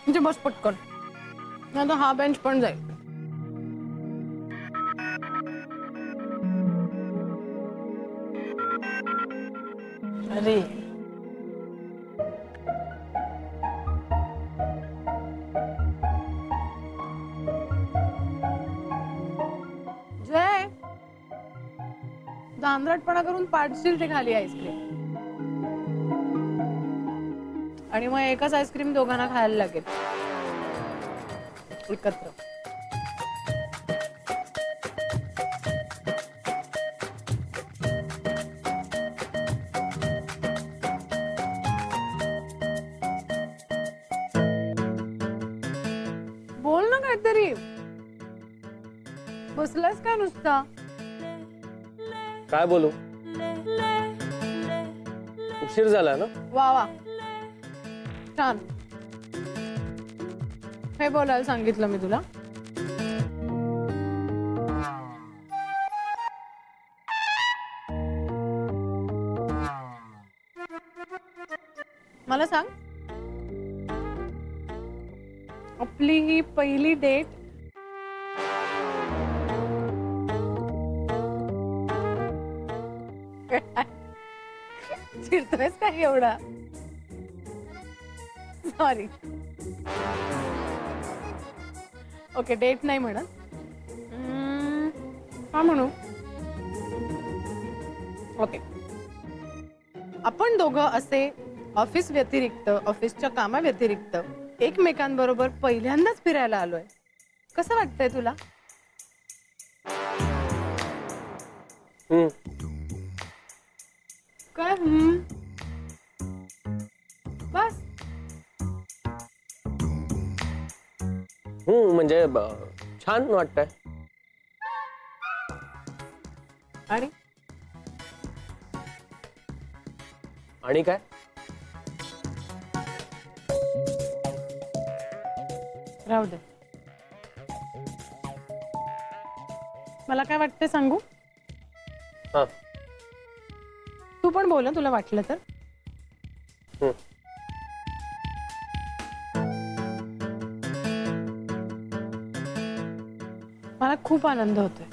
म्हणजे बस पटकन, नाही तर हा बेंच पण जाईल. अरे जय, दांदरटपणा करून पाडशील ते खाली आईस्क्रीम, आणि मग एकच आईस्क्रीम दोघांना खायला लागेल एकत्र. बोल ना काहीतरी, बसलास काय नुसता? काय बोलू? उशीर झाला ना? वा वा, छान. हे बोलायला सांगितलं मी तुला? मला सांग, आपली ही पहिली डेट चिडतोयस काय एवढा? सॉरी. ओके, डेट नाही म्हणत. हा म्हणू. ओके, आपण दोघं असे ऑफिस व्यतिरिक्त, ऑफिसच्या कामा व्यतिरिक्त एकमेकांबरोबर पहिल्यांदाच फिरायला आलोय. कसं वाटतंय तुला? काय बस? म्हणजे छान वाटतंय. आणि काय? राहू दे. मला काय वाटतंय सांगू? हा, तू पण बोल ना, तुला वाटलं तर. मला खूप आनंद होतोय,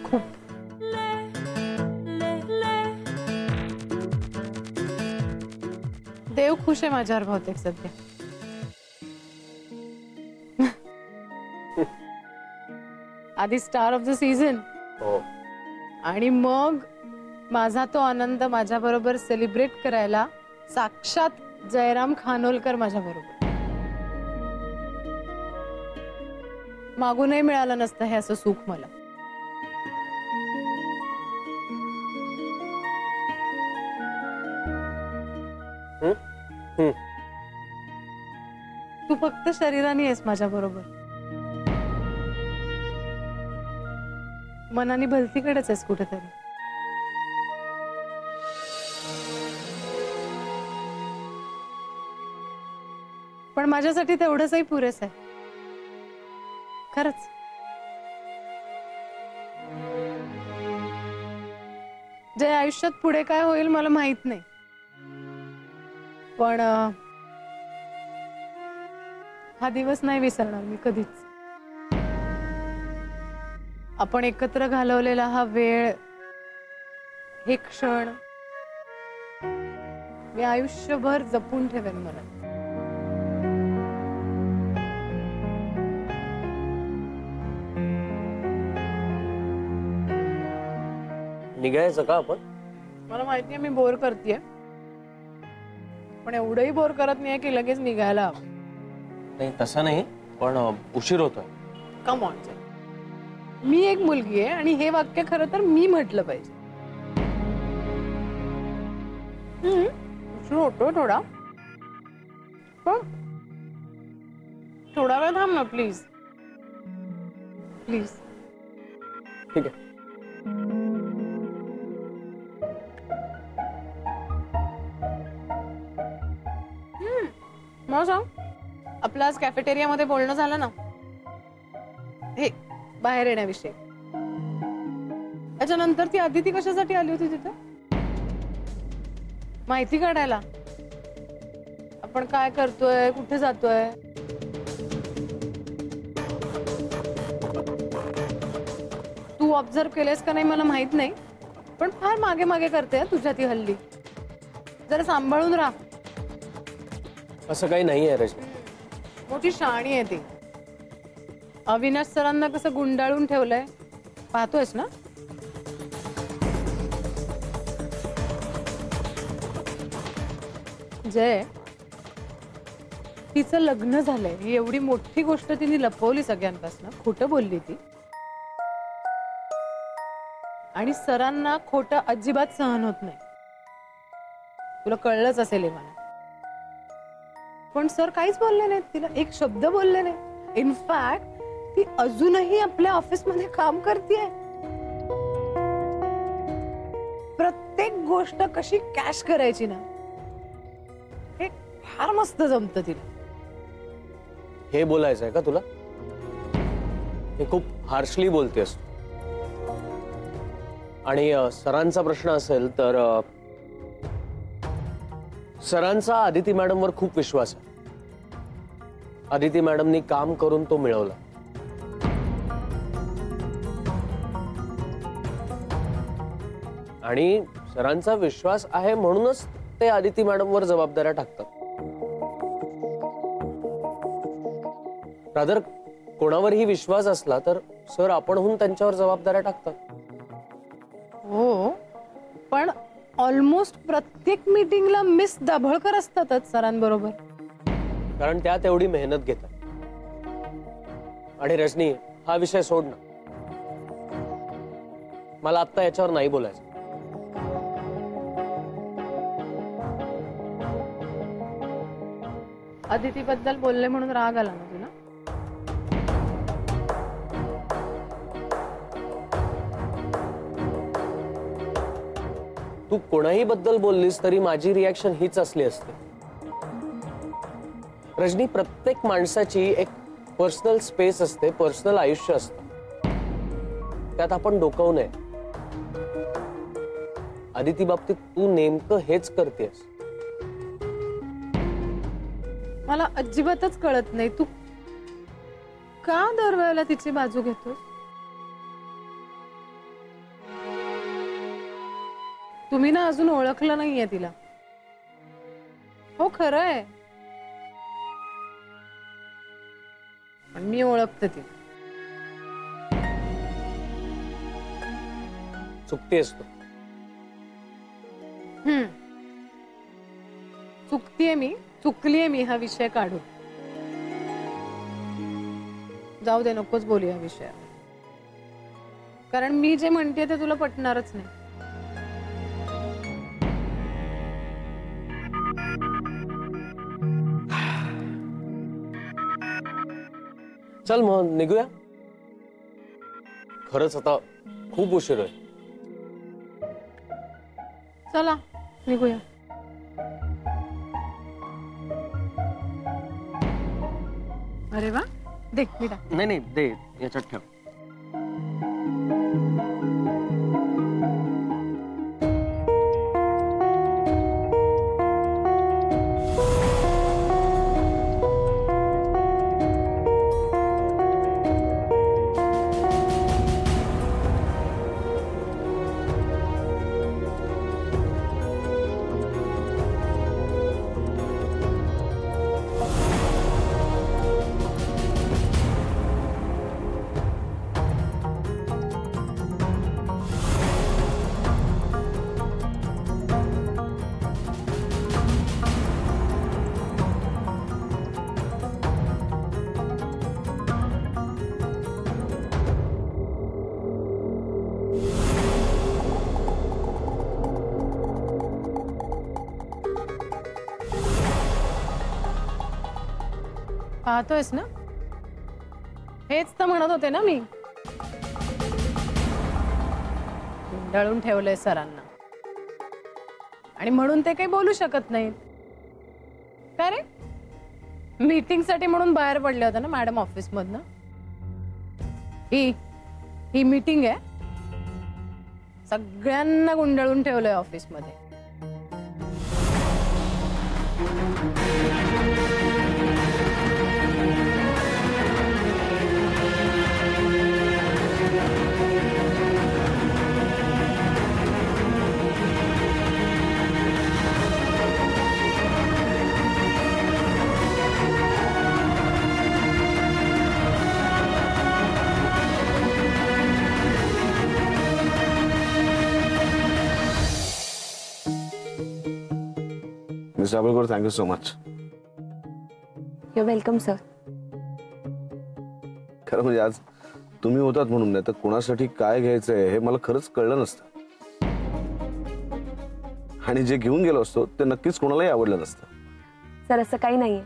खूप. देव खुश आहे माझ्यावर बहुतेक सध्या. आधी स्टार ऑफ द सीझन, आणि मग माझा तो आनंद माझ्या बरोबर सेलिब्रेट करायला साक्षात जयराम खानोलकर माझ्या बरोबर. मागूनही मिळालं नसतं हे असं सुख मला. तू फक्त शरीराने आहेस माझ्या बरोबर, मनाने भलतीकडेच आहेस कुठेतरी. पण माझ्यासाठी तेवढंचही पुरेस आहे खरंच. जे आयुष्यात पुढे काय होईल मला माहित नाही, पण हा दिवस नाही विसरणार मी कधीच. आपण एकत्र घालवलेला हा वेळ, हे क्षण मी आयुष्यभर जपून ठेवेन. मला निघायचं का आपण? मला माहितीये मी बोर करतेय, पण एवढंही बोर करत नाहीये की लगेच निघायला हवं. नाही तसं नाही, पण उशीर होतोय. कम ऑन, मी एक मुलगी आहे आणि हे वाक्य खरं तर मी म्हटलं पाहिजे. उशीर होतोय थोडा, पण थोडा वेळ थांब ना प्लीज. प्लीज. ठीक आहे. मग सांग, आपलं आज कॅफेटेरिया मध्ये बोलणं झालं ना हे बाहेर येण्याविषयी. त्याच्यानंतर ती आदिती कशासाठी आली होती तिथं? माहिती काढायला आपण काय करतोय, कुठे जातोय. तू ऑब्झर्व केलेस का नाही मला माहित नाही, पण फार मागे मागे करते तुझ्या ती हल्ली. जरा सांभाळून राहा. असं काही नाहीये रजनी. मोठी शहाणी आहे ती. अविनाश सरांना कसं गुंडाळून ठेवलंय पाहतोयस ना. जय, तिचं लग्न झालंय ही एवढी मोठी गोष्ट तिने लपवली सगळ्यांपासून. खोटं बोलली ती. आणि सरांना खोटं अजिबात सहन होत नाही. तुला कळलंच असेल हे मला. पण सर काहीच बोलले नाहीत तिला, एक शब्द बोलले नाही. इनफॅक्ट ती अजूनही आपल्या ऑफिसमध्ये काम करतेय. प्रत्येक गोष्ट कशी कॅश करायची ना, हे फार मस्त जमतं तिला. हे बोलायचंय का तुला? हे खूप हार्शली बोलतेस. आणि सरांचा प्रश्न असेल तर सरांचा आदिती मॅडमवर खूप विश्वास आहे. आदिती मॅडमनी काम करून तो मिळवला. आणि सरांचा विश्वास आहे म्हणूनच ते आदिती मॅडमवर जबाबदाऱ्या टाकतात. रादर कोणावरही विश्वास असला तर सर आपणहून त्यांच्यावर जबाबदाऱ्या टाकतात. हो, पण ऑलमोस्ट प्रत्येक मीटिंगला मिस दाभोळकर असतातच सरांबरोबर. कारण त्यात एवढी मेहनत घेतात. आणि रजनी, हा विषय सोड ना. मला आता याच्यावर नाही बोलायचं. अदिती बद्दल बोलले म्हणून राग आला ना तुला? तू कोणाही बद्दल बोललीस तरी माझी रिॲक्शन हीच असली असते. रजनी, प्रत्येक माणसाची एक पर्सनल स्पेस असते, पर्सनल आयुष्य असतं. त्यात आपण डोकावू नये. आदिती बाबतीत तू नेमकं हेच करतेस. मला अजिबातच कळत नाही तू का दरवेळेला तिची बाजू घेतोस. तुम्ही ना अजून ओळखलं नाहीये तिला. हो खरंय, पण मी ओळखते ती. चुकतेस तू. चुकतीये मी, चुकलीये मी. हा विषय काढू. जाऊ दे, नकोच बोलूया विषयावर. कारण मी जे म्हणते ते तुला पटणारच नाही. चल मग निघूया. खरंच आता खूप उशीर आहे. चला निघूया. अरे वा, देख बेटा. नाही नाही, दे याच्यात ठेव. पाहतोयस ना, हेच तर म्हणत होते ना मी. गुंडाळून ठेवलंय सरांना आणि म्हणून ते काही बोलू शकत नाहीत. काय रे, मीटिंग साठी म्हणून बाहेर पडले होते ना मॅडम ऑफिस मधनं. ही मीटिंग आहे. सगळ्यांना गुंडाळून ठेवलंय ऑफिस मध्ये. Miss Dabholkar, thank you so much. You welcome sir. खरं म्हणजे आज तुम्ही होतात म्हणून, नाही तर कोणासाठी काय घ्यायचंय हे मला खरंच कळलं नसतं. आणि जे घेऊन गेलो असतो ते नक्कीच कोणालाही आवडलं नसतं. सर असं काही नाहीये.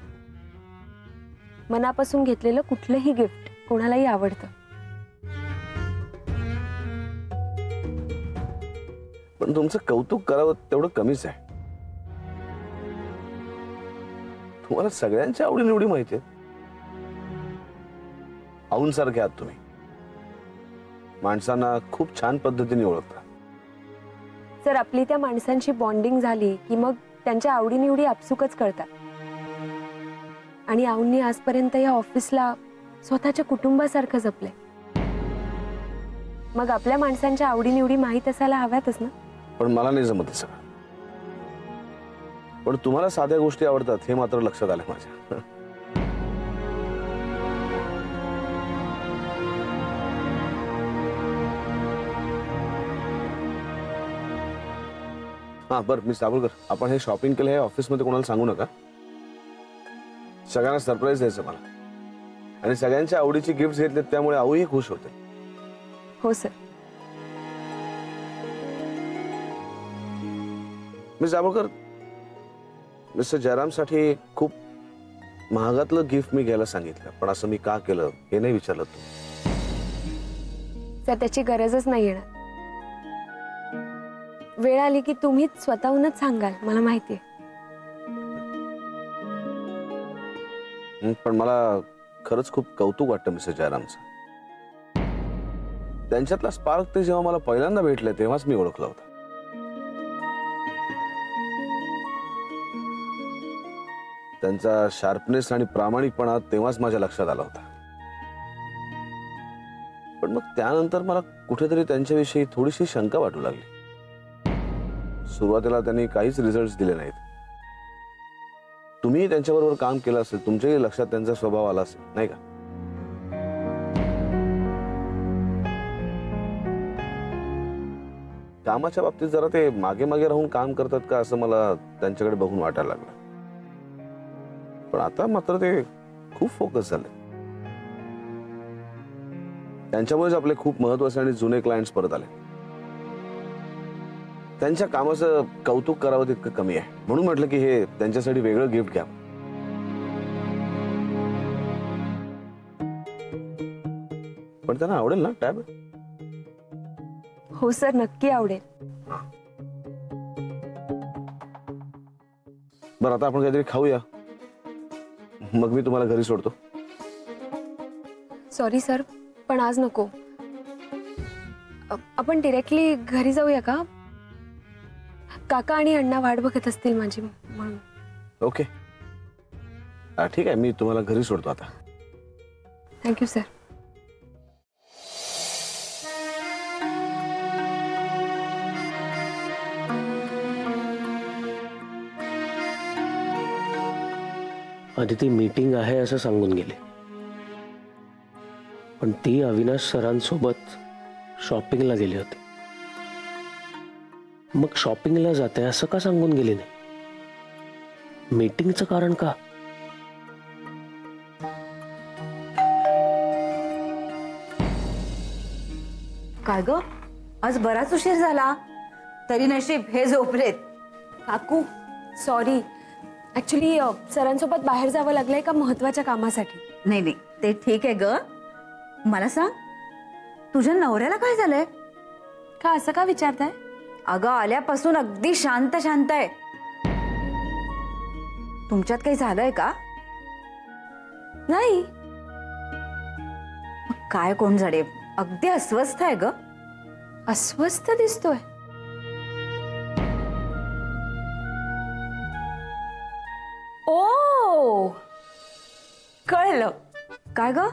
मनापासून घेतलेलं कुठलंही गिफ्ट कोणालाही आवडतं. पण तुमचं कौतुक करावं तेवढं कमीच आहे. तुम्हाला सगळ्यांच्या आवडीनिवडी माहिती आहे. औंसारखे आहात तुम्ही. माणसांना खूप छान पद्धतीने ओळखता. सर आपली त्या माणसांची बॉन्डिंग झाली की मग त्यांच्या आवडीनिवडी आपसुकच कळतात. आणि औंनी आजपर्यंत या ऑफिसला स्वतःच्या कुटुंबासारखं जपलंय. मग आपल्या माणसांच्या आवडीनिवडी माहीत असायला हव्यातच ना. पण मला नाही जमत हे सगळं. पण तुम्हाला साध्या गोष्टी आवडतात हे मात्र लक्षात आलं माझ्या. हा बरं मिस दाभोलकर, आपण हे शॉपिंग केलं हे ऑफिसमध्ये कोणाला सांगू नका. सगळ्यांना सरप्राईज द्यायचं मला. आणि सगळ्यांच्या आवडीची गिफ्ट घेतले त्यामुळे आऊही खुश होते. हो सर. मिस दाभोलकर, मिस्टर जयरामसाठी खूप महागातलं गिफ्ट मी घ्यायला सांगितलं, पण असं मी का केलं हे नाही विचारलं तू. सर त्याची गरजच नाही येणार. वेळ आली की तुम्हीच स्वतःहूनच सांगाल, मला माहितीये. पण मला खरंच खूप कौतुक वाटतं मिस्टर जयरामचं. त्यांच्यातला स्पार्क ते जेव्हा मला पहिल्यांदा भेटले तेव्हाच मी ओळखलं होतं. त्यांचा शार्पनेस आणि प्रामाणिकपणा तेव्हाच माझ्या लक्षात आला होता. पण मग त्यानंतर मला कुठेतरी त्यांच्याविषयी थोडीशी शंका वाटू लागली. सुरुवातीला त्यांनी काहीच रिझल्ट दिले नाहीत. तुम्ही त्यांच्याबरोबर काम केलं असेल, तुमच्याही लक्षात त्यांचा स्वभाव आला असेल, नाही का? कामाच्या बाबतीत जरा ते मागे मागे राहून काम करतात का असं मला त्यांच्याकडे बघून वाटायला लागलं. पण आता मात्र ते खूप फोकस झाले. त्यांच्यामुळेच आपले खूप महत्त्वाचे आणि जुने क्लायंट्स परत आले. त्यांच्या कामाचं कौतुक करावं तितकं कमी आहे, म्हणून म्हटलं की हे त्यांच्यासाठी वेगळं गिफ्ट घ्या. पण त्यांना आवडेल ना टॅब? हो सर, नक्की आवडेल. बरं आता आपण काहीतरी खाऊया, मग मी तुम्हाला घरी सोडतो. सॉरी सर, पण आज नको. आपण डिरेक्टली घरी जाऊया का? काका आणि अण्णा वाट बघत असतील माझी म्हणून. ओके ठीक आहे, मी तुम्हाला घरी सोडतो आता. Thank you sir. आधी ती मीटिंग आहे असं सांगून गेले, पण ती अविनाश सरांसोबत शॉपिंगला गेले होते. मग शॉपिंगला जाते असं का सांगून गेले नाही? मीटिंगचं कारण का? काय ग, आज बराच उशीर झाला. तरी नशीब हे झोपलेत. काकू सॉरी, ऍक्च्युली सरांसोबत बाहेर जावं लागलंय का महत्वाच्या कामासाठी. नाही नाही, ते ठीक आहे ग. मला सांग, तुझ्या नवऱ्याला काय झालंय? का असं का विचारताय? अगं आल्यापासून अगदी शांत शांत आहे. तुमच्यात काही झालंय का? नाही. काय कोण जडे, अगदी अस्वस्थ आहे ग. अस्वस्थ दिसतोय. ओ कळलं. काय ग?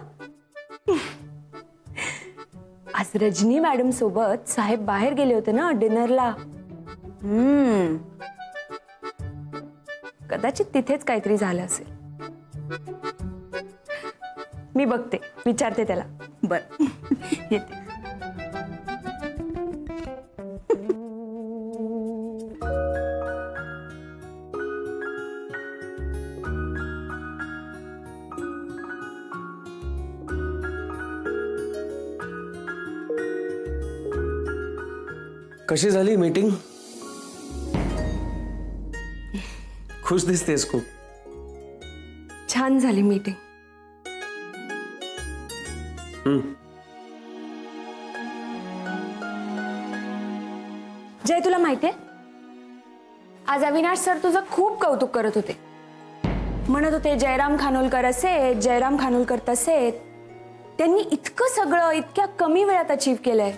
आज रजनी मॅडम सोबत साहेब बाहेर गेले होते ना डिनरला. कदाचित तिथेच काहीतरी झालं असेल. मी बघते, विचारते त्याला. बर येते. कशी झाली मीटिंग? खुश दिसतेस खूप. छान झाली मीटिंग. जय, तुला माहितीये आज अविनाश सर तुझं खूप कौतुक करत होते. म्हणत होते जयराम खानोलकर असे, जयराम खानोलकर तसे. त्यांनी इतकं सगळं इतक्या कमी वेळात अचीव केलंय.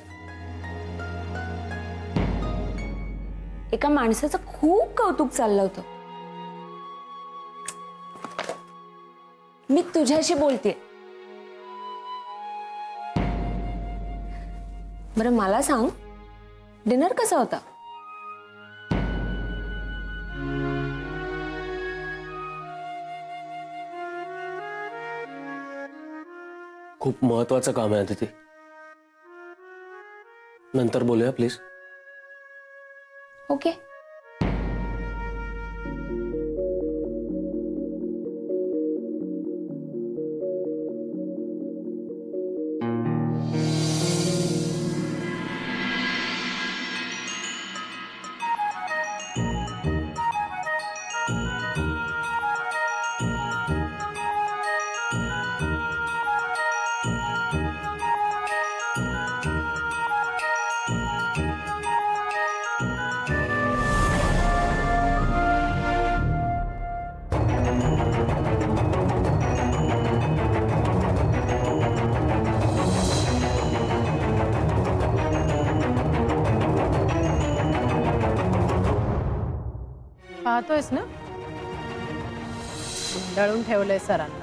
एका माणसाचं खूप कौतुक चाललं होतं. मी तुझ्याशी बोलतेय. बरं मला सांग, डिनर कसा होता? खूप महत्वाचं काम आहे अदिती. नंतर बोलूया प्लीज. ओके. पाहतोयस ना, दळून ठेवलंय सरांना.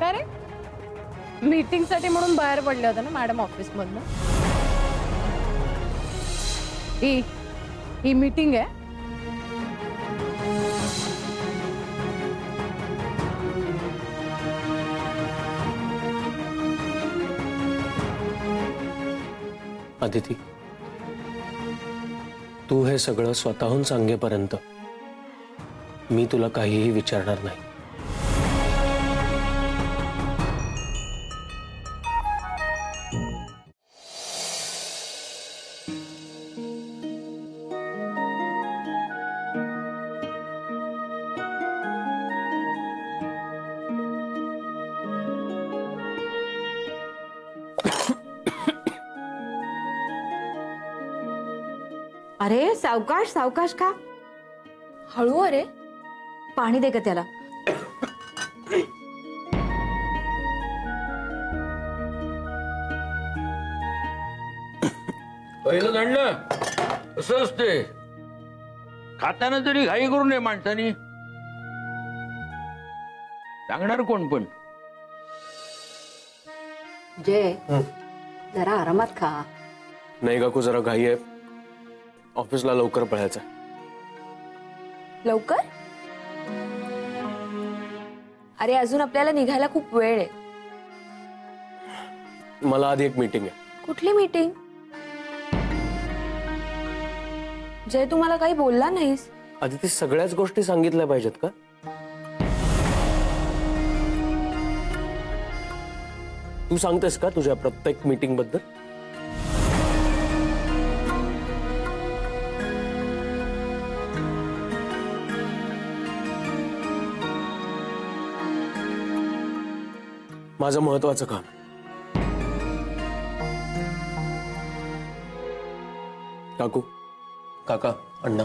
काय रे, मीटिंग साठी म्हणून बाहेर पडले होते ना मॅडम ऑफिस मधनं? ही मीटिंग आहे. अदिती, तू हे सगळं स्वतःहून सांगेपर्यंत मी तुला काहीही विचारणार नाही. अरे सावकाश सावकाश का? हळू. अरे पाणी दे का त्याला. पहिलं दंड असं असते. खाताना तरी घाई करू नये माणसानी. सांगणार कोण पण. जय, जरा आरामात खा. नाही काकू, जरा घाई आहे. ऑफिसला लवकर पळायचं. लवकर? अरे अजून आपल्याला निघायला खूप वेळ आहे. मला आधी एक मीटिंग आहे. कुठली मीटिंग? जय, तू मला काही बोलला नाहीस. आदिती, सगळ्याच गोष्टी सांगितल्या पाहिजेत का? तू सांगतेस का तुझ्या प्रत्येक मीटिंग बद्दल? माझं महत्वाचं काम. काकू, काका, अण्णा,